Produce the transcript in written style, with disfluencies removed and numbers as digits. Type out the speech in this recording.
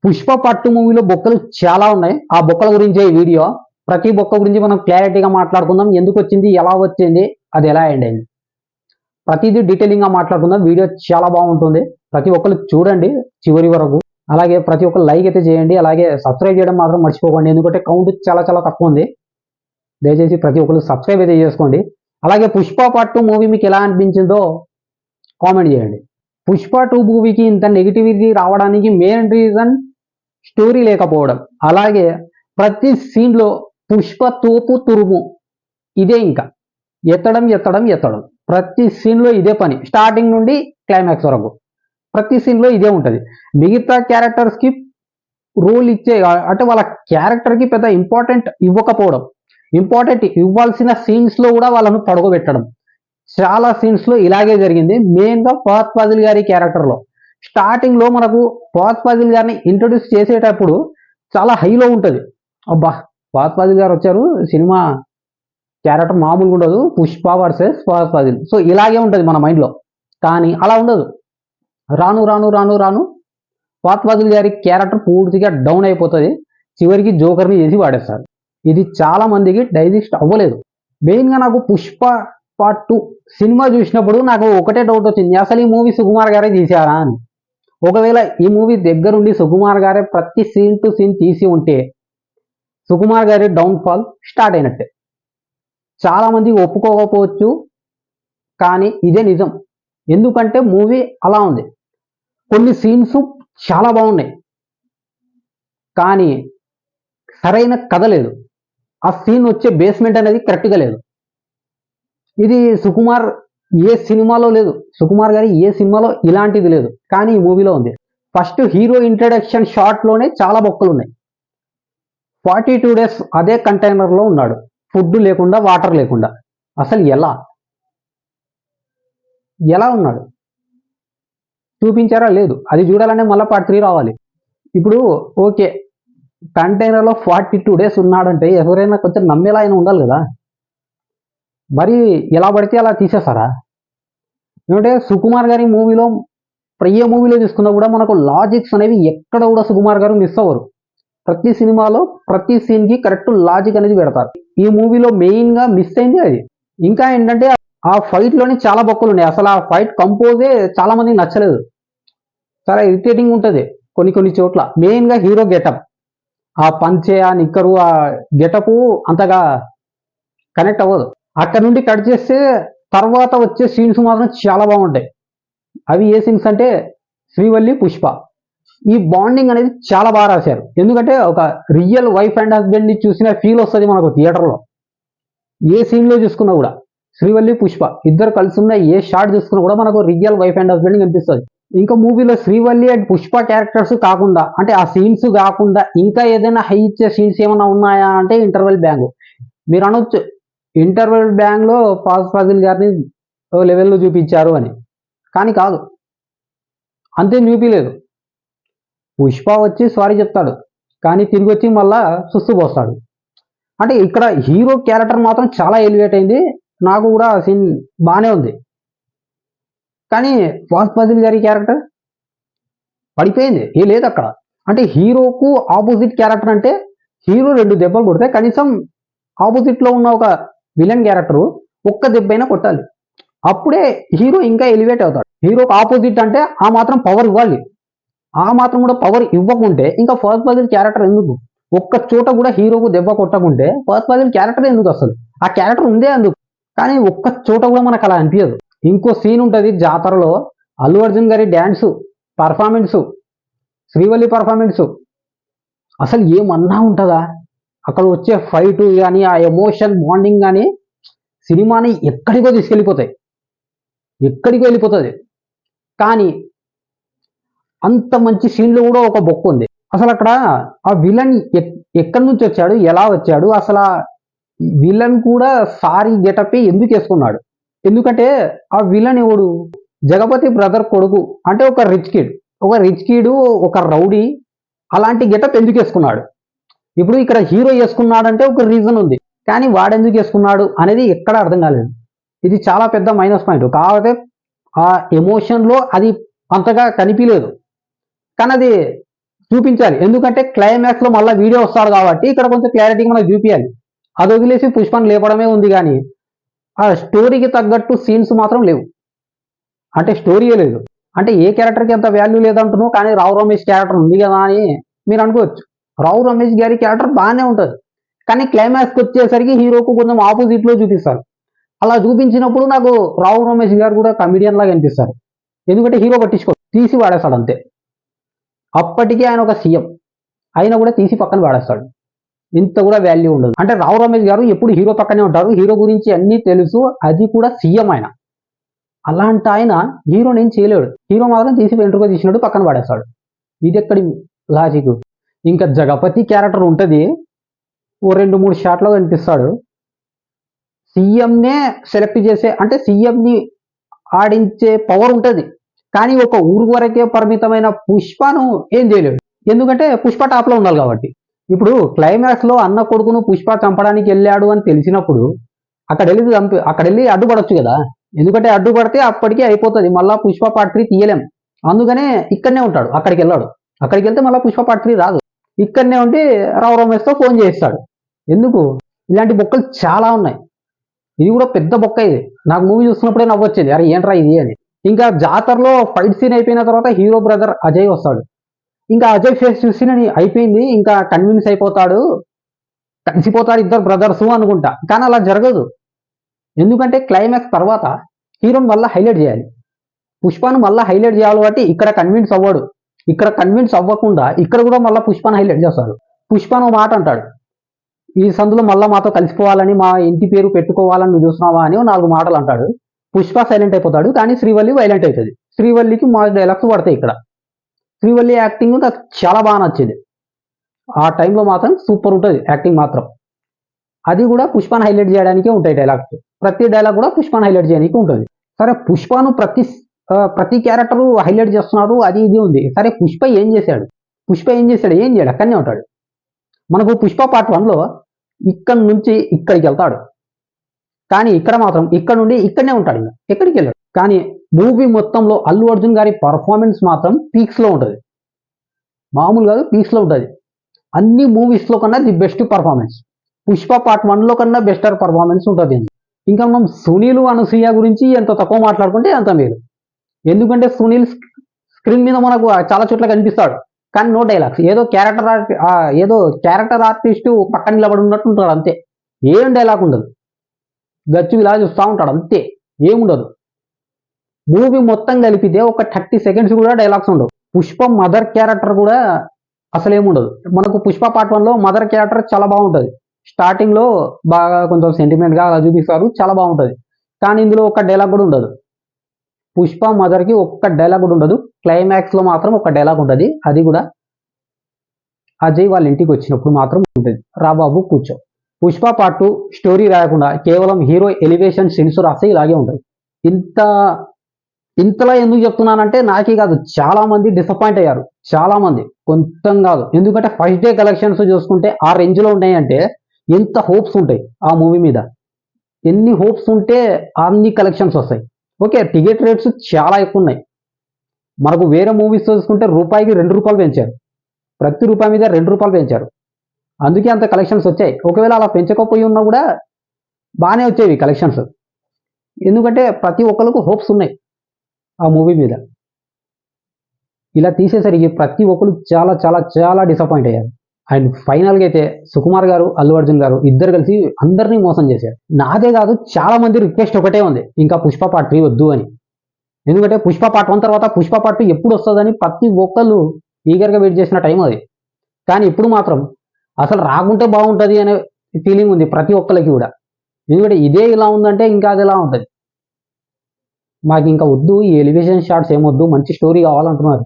పుష్ప పట్టు మూవీలో బొక్కలు చాలా ఉన్నాయి. ఆ బొక్కల గురించే ఈ వీడియో. ప్రతి బొక్క గురించి మనం క్లారిటీగా మాట్లాడుకుందాం. ఎందుకు వచ్చింది, ఎలా వచ్చింది, అది ఎలా ఎండ్ అయింది, ప్రతిదీ డీటెయిలింగ్ గా మాట్లాడుకుందాం. వీడియో చాలా బాగుంటుంది. ప్రతి ఒక్కరు చూడండి చివరి వరకు. అలాగే ప్రతి ఒక్కరు లైక్ అయితే చేయండి. అలాగే సబ్స్క్రైబ్ చేయడం మాత్రం మర్చిపోకండి, ఎందుకంటే కౌంట్ చాలా చాలా తక్కువ ఉంది. దయచేసి ప్రతి ఒక్కరు సబ్స్క్రైబ్ అయితే చేసుకోండి. అలాగే పుష్ప పట్టు మూవీ మీకు ఎలా అనిపించిందో కామెంట్ చేయండి. పుష్ప 2 మూవీకి ఇంత నెగిటివిటీ రావడానికి మెయిన్ రీజన్ స్టోరీ లేకపోవడం. అలాగే ప్రతి సీన్లో పుష్ప తోపు తురుము, ఇదే ఇంకా ఎత్తడం ఎత్తడం ఎత్తడం. ప్రతి సీన్లో ఇదే పని, స్టార్టింగ్ నుండి క్లైమాక్స్ వరకు ప్రతి సీన్లో ఇదే ఉంటుంది. మిగతా క్యారెక్టర్స్కి రోల్ ఇచ్చే అంటే వాళ్ళ క్యారెక్టర్కి పెద్ద ఇంపార్టెంట్ ఇవ్వకపోవడం, ఇంపార్టెంట్ ఇవ్వాల్సిన సీన్స్లో కూడా వాళ్ళను పడుకోబెట్టడం. చాలా సీన్స్లో ఇలాగే జరిగింది. మెయిన్గా ఫహద్ ఫాజిల్ గారి క్యారెక్టర్లో స్టార్టింగ్లో మనకు ఫహద్ ఫాజిల్ గారిని ఇంట్రొడ్యూస్ చేసేటప్పుడు చాలా హైలో ఉంటుంది. అబ్బా, ఫహద్ ఫాజిల్ గారు వచ్చారు, సినిమా క్యారెక్టర్ మామూలుగా ఉండదు, పుష్ప వర్సెస్ ఫహద్ ఫాజిల్, సో ఇలాగే ఉంటుంది మన మైండ్లో. కానీ అలా ఉండదు. రాను రాను రాను రాను ఫహద్ ఫాజిల్ గారి క్యారెక్టర్ పూర్తిగా డౌన్ అయిపోతుంది. చివరికి జోకర్ని చేసి వాడేస్తారు. ఇది చాలా మందికి డైజెస్ట్ అవ్వలేదు. మెయిన్గా నాకు పుష్ప పార్ట్ 2 సినిమా చూసినప్పుడు నాకు ఒకటే డౌట్ వచ్చింది, అసలు ఈ మూవీ సుకుమార్ గారే తీశారా అని. ఒకవేళ ఈ మూవీ దగ్గరుండి సుకుమార్ గారే ప్రతి సీన్ టు సీన్ తీసి ఉంటే సుకుమార్ గారి డౌన్ఫాల్ స్టార్ట్ అయినట్టే. చాలా మంది ఒప్పుకోకపోవచ్చు, కానీ ఇదే నిజం. ఎందుకంటే మూవీ అలా ఉంది. కొన్ని సీన్స్ చాలా బాగున్నాయి, కానీ సరైన కథ లేదు. ఆ సీన్ వచ్చే బేస్మెంట్ అనేది కరెక్ట్గా లేదు. ఇది సుకుమార్ ఏ సినిమాలో లేదు, సుకుమార్ గారి ఏ సినిమాలో ఇలాంటిది లేదు, కానీ ఈ మూవీలో ఉంది. ఫస్ట్ హీరో ఇంట్రడక్షన్ షాట్లోనే చాలా బొక్కలు ఉన్నాయి. 42 days అదే కంటైనర్లో ఉన్నాడు, ఫుడ్ లేకుండా, వాటర్ లేకుండా. అసలు ఎలా ఉన్నాడు చూపించారా? లేదు. అది చూడాలంటే మళ్ళీ పార్ట్ 3 రావాలి. ఇప్పుడు ఓకే, కంటైనర్లో 42 days ఉన్నాడంటే ఎవరైనా కొంచెం నమ్మేలా అయినా ఉండాలి కదా. మరి ఎలా పడితే అలా తీసేస్తారా? ఎందుకంటే సుకుమార్ గారి మూవీలో ఏ మూవీలో తీసుకున్నా కూడా మనకు లాజిక్స్ అనేవి ఎక్కడ కూడా సుకుమార్ గారు మిస్ అవ్వరు. ప్రతి సినిమాలో ప్రతి సీన్కి కరెక్ట్ లాజిక్ అనేది పెడతారు. ఈ మూవీలో మెయిన్గా మిస్ అయింది అది. ఇంకా ఏంటంటే ఆ ఫైట్లోనే చాలా బొక్కలు ఉన్నాయి. అసలు ఆ ఫైట్ కంపోజే చాలా మందికి నచ్చలేదు, చాలా ఇరిటేటింగ్ ఉంటుంది కొన్ని చోట్ల. మెయిన్గా హీరో గెటప్, ఆ పంచే, ఆ నిక్కరు, ఆ గెటప్ అంతగా కనెక్ట్ అవ్వదు. అక్కడ నుండి కట్ చేస్తే తర్వాత వచ్చే సీన్స్ మాత్రం చాలా బాగుంటాయి. అవి ఏ సీన్స్ అంటే శ్రీవల్లి పుష్ప, ఈ బాండింగ్ అనేది చాలా బాగా రాశారు. ఎందుకంటే ఒక రియల్ వైఫ్ అండ్ హస్బెండ్ని చూసిన ఫీల్ వస్తుంది మనకు థియేటర్లో. ఏ సీన్లో చూసుకున్నా కూడా శ్రీవల్లి పుష్ప ఇద్దరు కలిసి ఉన్న ఏ షాట్ చూసుకున్నా కూడా మనకు రియల్ వైఫ్ అండ్ హస్బెండ్ కనిపిస్తుంది. ఇంకా మూవీలో శ్రీవల్లి అండ్ పుష్ప క్యారెక్టర్స్ కాకుండా, అంటే ఆ సీన్స్ కాకుండా ఇంకా ఏదైనా హై ఇచ్చే సీన్స్ ఏమైనా ఉన్నాయా అంటే ఇంటర్వెల్ బ్యాంగ్. మీరు అనొచ్చు, ఇంటర్వెల్ బ్యాంగ్లో ఫహద్ ఫాజిల్ గారిని లెవెల్లో చూపించారు అని, కానీ కాదు, అంతేం చూపించలేదు. పుష్ప వచ్చి సారీ చెప్తాడు, కానీ తిరిగి వచ్చి మళ్ళా సుస్తు పోస్తాడు. అంటే ఇక్కడ హీరో క్యారెక్టర్ మాత్రం చాలా ఎలివేట్ అయింది. నాకు కూడా సీన్ బాగానే ఉంది, కానీ ఫహద్ ఫాజిల్ గారి క్యారెక్టర్ పడిపోయింది, ఏ లేదు అక్కడ. అంటే హీరోకు ఆపోజిట్ క్యారెక్టర్ అంటే హీరో 2 దెబ్బలు కొడితే కనీసం ఆపోజిట్లో ఉన్న ఒక విలన్ క్యారెక్టర్ ఒక్క దెబ్బైనా కొట్టాలి, అప్పుడే హీరో ఇంకా ఎలివేట్ అవుతాడు. హీరోకి ఆపోజిట్ అంటే ఆ మాత్రం పవర్ ఇవ్వాలి. ఆ మాత్రం కూడా పవర్ ఇవ్వకుంటే ఇంకా ఫహద్ ఫాజిల్ క్యారెక్టర్ ఎందుకు? ఒక్క చోట కూడా హీరోకు దెబ్బ కొట్టకుంటే ఫహద్ ఫాజిల్ క్యారెక్టర్ ఎందుకు? అసలు ఆ క్యారెక్టర్ ఉందే అందుకు, కానీ ఒక్క చోట కూడా మనకు అలా అనిపించదు. ఇంకో సీన్ ఉంటుంది జాతరలో, అల్లు అర్జున్ గారి డ్యాన్సు పర్ఫార్మెన్సు, శ్రీవల్లి పర్ఫార్మెన్సు, అసలు ఏమన్నా ఉంటుందా? అక్కడ వచ్చే ఫైట్ కానీ, ఆ ఎమోషన్ బాండింగ్ కానీ సినిమాని ఎక్కడికో వెళ్ళిపోతుంది. కానీ అంత మంచి సీన్లో కూడా ఒక బొక్క ఉంది. అసలు అక్కడ ఆ విలన్ ఎక్కడి నుంచి వచ్చాడు, ఎలా వచ్చాడు, అసలు విలన్ కూడా సారీ గెటప్ ఎందుకు వేసుకున్నాడు? ఎందుకంటే ఆ విలన్ ఎవడు? జగపతి బ్రదర్ కొడుకు, అంటే ఒక రిచ్ కిడ్, ఒక రౌడీ, అలాంటి గెటప్ ఎందుకు వేసుకున్నాడు? ఇప్పుడు ఇక్కడ హీరో వేసుకున్నాడంటే ఒక రీజన్ ఉంది, కానీ వాడెందుకు వేసుకున్నాడు అనేది ఎక్కడ అర్థం కాలేదు. ఇది చాలా పెద్ద మైనస్ పాయింట్. కాకపోతే ఆ ఎమోషన్లో అది అంతగా కనిపించలేదు, కానీ అది చూపించాలి. ఎందుకంటే క్లైమాక్స్ లో మళ్ళీ వీడియో వస్తాడు కాబట్టి ఇక్కడ కొంచెం క్లారిటీగా మనకు చూపించాలి. అది వదిలేసి పుష్పను లేపడమే ఉంది కానీ ఆ స్టోరీకి తగ్గట్టు సీన్స్ మాత్రం లేవు. అంటే స్టోరీయే లేదు. అంటే ఏ క్యారెక్టర్కి ఎంత వాల్యూ లేదంటున్నావు, కానీ రావు రమేష్ క్యారెక్టర్ ఉంది కదా అని మీరు అనుకోవచ్చు. రావు రమేష్ గారి క్యారెక్టర్ బాగానే ఉంటుంది, కానీ క్లైమాక్స్కి వచ్చేసరికి హీరోకు కొంచెం ఆపోజిట్ లో చూపిస్తారు. అలా చూపించినప్పుడు నాకు రావు రమేష్ గారు కూడా కమిడియన్ లాగా అనిపిస్తారు. ఎందుకంటే హీరో పట్టించుకో, తీసి వాడేస్తాడు అంతే. అప్పటికే ఆయన ఒక సీఎం అయినా కూడా తీసి పక్కన వాడేస్తాడు. ఇంత కూడా వాల్యూ ఉండదు. అంటే రావు రమేష్ గారు ఎప్పుడు హీరో పక్కనే ఉంటారు, హీరో గురించి అన్నీ తెలుసు, అది కూడా సీఎం ఆయన. అలాంటి ఆయన హీరోని ఏం చేయలేడు, హీరో మాత్రం తీసి వెంట్రుక తీసినట్టు పక్కన పడేస్తాడు. ఇది ఎక్కడి లాజిక్? ఇంకా జగపతి క్యారెక్టర్ ఉంటుంది, ఓ 2-3 షాట్లో కనిపిస్తాడు. సీఎంనే సెలెక్ట్ చేసే, అంటే సీఎంని ఆడించే పవర్ ఉంటుంది, కానీ ఒక ఊరు వరకే పరిమితమైన పుష్పను ఏం చేయలేడు. ఎందుకంటే పుష్ప టాప్లో ఉండాలి కాబట్టి. ఇప్పుడు క్లైమాక్స్ లో అన్న కొడుకును పుష్ప చంపడానికి వెళ్ళాడు అని తెలిసినప్పుడు అక్కడ వెళ్ళి అడ్డుపడొచ్చు కదా. ఎందుకంటే అడ్డుపడితే అప్పటికే అయిపోతుంది, మళ్ళీ పుష్ప పార్ట్ 3 తీయలేం. అందుకనే ఇక్కడనే ఉంటాడు, అక్కడికి వెళ్ళాడు. అక్కడికి వెళ్తే మళ్ళీ పుష్ప పార్ట్ 3 రాదు. ఇక్కడనే ఉండి రావు రమేష్తో ఫోన్ చేస్తాడు. ఎందుకు? ఇలాంటి బొక్కలు చాలా ఉన్నాయి. ఇది కూడా పెద్ద బొక్క. ఇది నాకు మూవీ చూస్తున్నప్పుడే నవ్వొచ్చేది, అరే ఏంట్రా ఇది అని. ఇంకా జాతరలో ఫైట్ సీన్ అయిపోయిన తర్వాత హీరో బ్రదర్ అజయ్ వస్తాడు. ఇంకా అజయ్ ఫేస్ చూసి అయిపోయింది, ఇంకా కన్విన్స్ అయిపోతాడు, కలిసిపోతారు ఇద్దరు బ్రదర్స్ అనుకుంటా. కానీ అలా జరగదు. ఎందుకంటే క్లైమాక్స్ తర్వాత హీరోని మళ్ళీ హైలైట్ చేయాలి, పుష్పను మళ్ళీ హైలైట్ చేయాలి. కాబట్టి ఇక్కడ కన్విన్స్ అవ్వడు. ఇక్కడ కన్విన్స్ అవ్వకుండా ఇక్కడ కూడా మళ్ళీ పుష్పను హైలైట్ చేస్తాడు. పుష్పను మాట అంటాడు, ఈ సందులో మళ్ళీ మాతో కలిసిపోవాలని, మా ఇంటి పేరు పెట్టుకోవాలని నువ్వు చూస్తున్నావా అని 4 మాటలు అంటాడు. పుష్ప సైలెంట్ అయిపోతాడు, కానీ శ్రీవల్లి వైలెంట్ అవుతుంది. శ్రీవల్లికి మా డైలాగ్స్ పడతాయి. ఇక్కడ శ్రీవల్లి యాక్టింగ్ నాకు చాలా బాగా నచ్చింది. ఆ టైంలో మాత్రం సూపర్ ఉంటుంది యాక్టింగ్ మాత్రం. అది కూడా పుష్పను హైలైట్ చేయడానికే ఉంటాయి డైలాగ్స్. ప్రతి డైలాగ్ కూడా పుష్పను హైలైట్ చేయడానికి ఉంటుంది. సరే పుష్పను ప్రతి క్యారెక్టర్ హైలైట్ చేస్తున్నారు, అది ఇది ఉంది. సరే పుష్ప ఏం చేశాడు? ఏం చేయడు, అక్కడనే ఉంటాడు. మనకు పుష్ప పార్ట్ 1లో ఇక్కడి నుంచి ఇక్కడికి వెళ్తాడు, కానీ ఇక్కడ మాత్రం ఇక్కడ నుండి ఇక్కడనే ఉంటాడు, ఇంకా ఎక్కడికి వెళ్ళాడు. కానీ మూవీ మొత్తంలో అల్లు అర్జున్ గారి పర్ఫార్మెన్స్ మాత్రం పీక్స్లో ఉంటుంది. మామూలు కాదు, పీక్స్లో ఉంటుంది. అన్ని మూవీస్లో కన్నా the best performance Pushpa part 1లో కన్నా బెస్టర్ పర్ఫార్మెన్స్ ఉంటుంది. ఇంకా మనం సునీల్ అనసూయ గురించి ఎంత తక్కువ మాట్లాడుకుంటే అంత మేలు. ఎందుకంటే సునీల్ స్క్రీన్ మీద మనకు చాలా చోట్ల కనిపిస్తాడు, కానీ నో డైలాగ్స్. ఏదో క్యారెక్టర్ ఆర్టిస్ట్ పక్కన నిలబడి ఉన్నట్టు ఉంటాడు అంతే. ఏం డైలాగ్ ఉండదు, గచ్చు ఇలా చూస్తూ ఉంటాడు అంతే, ఏముండదు. మూవీ మొత్తం కలిపితే ఒక 30 సెకండ్స్ కూడా డైలాగ్స్ ఉండవు. పుష్ప మదర్ క్యారెక్టర్ కూడా అసలు ఏముండదు. మనకు పుష్ప పార్ట్ 1లో మదర్ క్యారెక్టర్ చాలా బాగుంటుంది. స్టార్టింగ్ లో బాగా కొంచెం సెంటిమెంట్ గా అలా చూపిస్తారు, చాలా బాగుంటుంది. కానీ ఇందులో ఒక్క డైలాగ్ కూడా ఉండదు. పుష్ప మదర్ కి ఒక్క డైలాగ్ కూడా ఉండదు. క్లైమాక్స్ లో మాత్రం ఒక డైలాగ్ ఉంటుంది, అది కూడా అజయ్ వాళ్ళ ఇంటికి వచ్చినప్పుడు మాత్రం ఉంటుంది. రా బాబు కూర్చో. పుష్ప పార్ట్ 2 స్టోరీ రాయకుండా కేవలం హీరో ఎలివేషన్ సీన్స్ రాస్తే ఇలాగే ఉంటుంది. ఇంతలా ఎందుకు చెప్తున్నానంటే నాకే కాదు, చాలా మంది డిసప్పాయింట్ అయ్యారు. చాలా మంది, కొంచెం కాదు. ఎందుకంటే ఫస్ట్ డే కలెక్షన్స్ చూసుకుంటే ఆ రేంజ్ లో ఉన్నాయంటే ఎంత హోప్స్ ఉంటాయి ఆ మూవీ మీద. ఎన్ని హోప్స్ ఉంటే అన్ని కలెక్షన్స్ వస్తాయి. ఓకే, టికెట్ రేట్స్ చాలా ఎక్కువ ఉన్నాయి. మనకు వేరే మూవీస్ చూసుకుంటే రూపాయికి 2 రూపాయలు పెంచారు, ప్రతి రూపాయి మీద 2 రూపాయలు పెంచారు. అందుకే అంత కలెక్షన్స్ వచ్చాయి. ఒకవేళ అలా పెంచకపోయి ఉన్నా కూడా బాగానే వచ్చేవి కలెక్షన్స్. ఎందుకంటే ప్రతి ఒక్కరికి హోప్స్ ఉన్నాయి ఆ మూవీ మీద. ఇలా తీసేసరికి ప్రతి ఒక్కరు చాలా చాలా చాలా డిసప్పాయింట్ అయ్యారు. అండ్ ఫైనల్గా అయితే సుకుమార్ గారు, అల్లు అర్జున్ గారు ఇద్దరు కలిసి అందరినీ మోసం చేశారు. నాదే కాదు, చాలా మంది రిక్వెస్ట్ ఒకటే ఉంది, ఇంకా పుష్ప పార్ట్ 3 వద్దు అని. ఎందుకంటే పుష్ప పార్ట్ 1 తర్వాత పుష్ప పార్ట్ 2 ఎప్పుడు వస్తుందని ప్రతి ఒక్కళ్ళు ఈగర్గా వెయిట్ చేసిన టైం అది. కానీ ఇప్పుడు మాత్రం అసలు రాకుంటే బాగుంటుంది అనే ఫీలింగ్ ఉంది ప్రతి ఒక్కరికి కూడా. ఎందుకంటే ఇదే ఇలా ఉందంటే ఇంకా అది ఎలా ఉంటుంది. మాకు ఇంకా వద్దు, ఈ ఎలివేషన్ షాట్స్ ఏమొద్దు, మంచి స్టోరీ కావాలంటున్నారు.